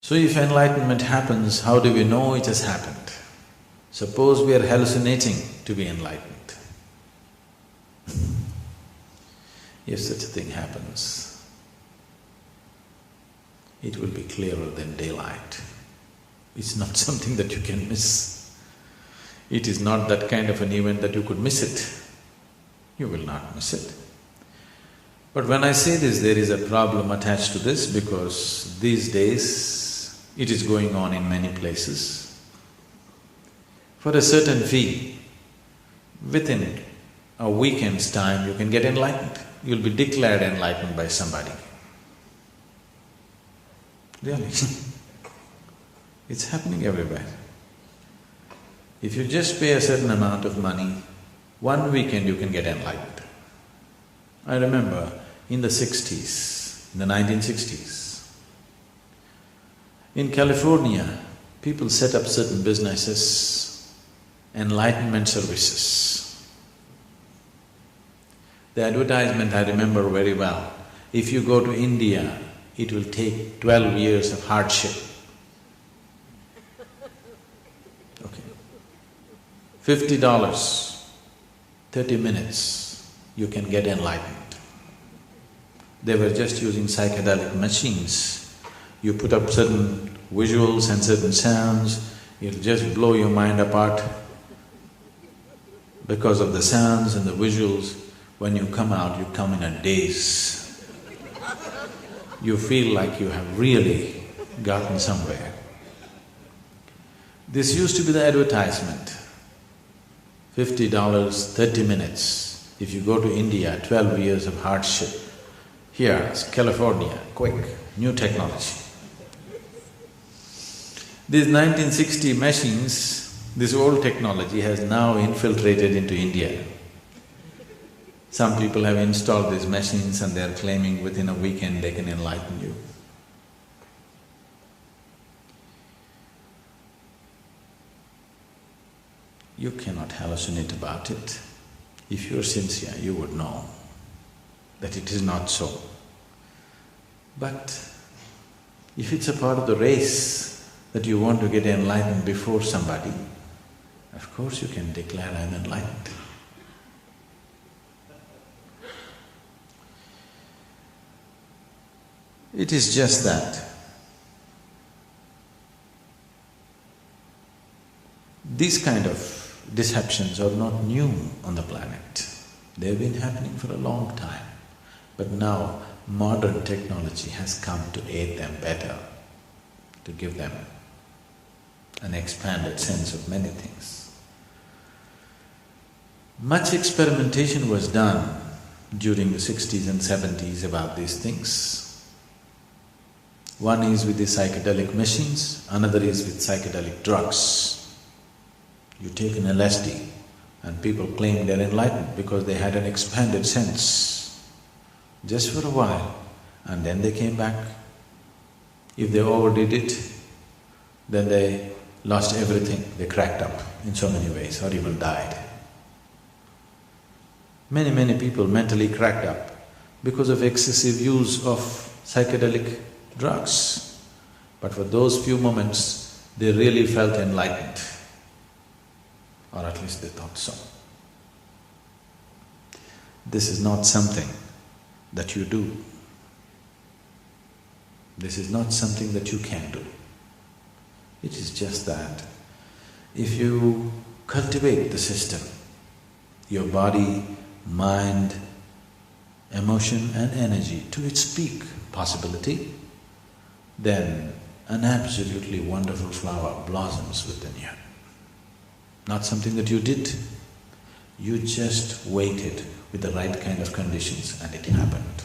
So if enlightenment happens, how do we know it has happened? Suppose we are hallucinating to be enlightened. If such a thing happens, it will be clearer than daylight. It's not something that you can miss. It is not that kind of an event that you could miss it. You will not miss it. But when I say this, there is a problem attached to this because these days it is going on in many places. For a certain fee, within a weekend's time you can get enlightened. You'll be declared enlightened by somebody. Really it's happening everywhere. If you just pay a certain amount of money, one weekend you can get enlightened. I remember in the 60s, in the 1960s, in California, people set up certain businesses, enlightenment services. The advertisement I remember very well. If you go to India, it will take 12 years of hardship. Okay. $50, 30 minutes, you can get enlightened. They were just using psychedelic machines. You put up certain visuals and certain sounds, it'll just blow your mind apart. Because of the sounds and the visuals, when you come out, you come in a daze. You feel like you have really gotten somewhere. This used to be the advertisement. $50, 30 minutes. If you go to India, 12 years of hardship. Here, it's California, quick, new technology. These 1960 machines, this old technology has now infiltrated into India. Some people have installed these machines and they are claiming within a weekend they can enlighten you. You cannot hallucinate about it. If you're sincere, you would know that it is not so. But if it's a part of the race that you want to get enlightened before somebody, of course you can declare, I'm enlightened. It is just that these kind of deceptions are not new on the planet. They've been happening for a long time. But now modern technology has come to aid them better, to give them an expanded sense of many things. Much experimentation was done during the 60s and 70s about these things. One is with the psychedelic machines, another is with psychedelic drugs. You take an LSD and people claim they're enlightened because they had an expanded sense just for a while and then they came back. If they overdid it, then they lost everything, they cracked up in so many ways or even died. Many people mentally cracked up because of excessive use of psychedelic drugs. But for those few moments, they really felt enlightened, or at least they thought so. This is not something that you do. This is not something that you can do. It is just that if you cultivate the system, your body, mind, emotion and energy to its peak possibility, then an absolutely wonderful flower blossoms within you. Not something that you did, you just waited with the right kind of conditions and it happened.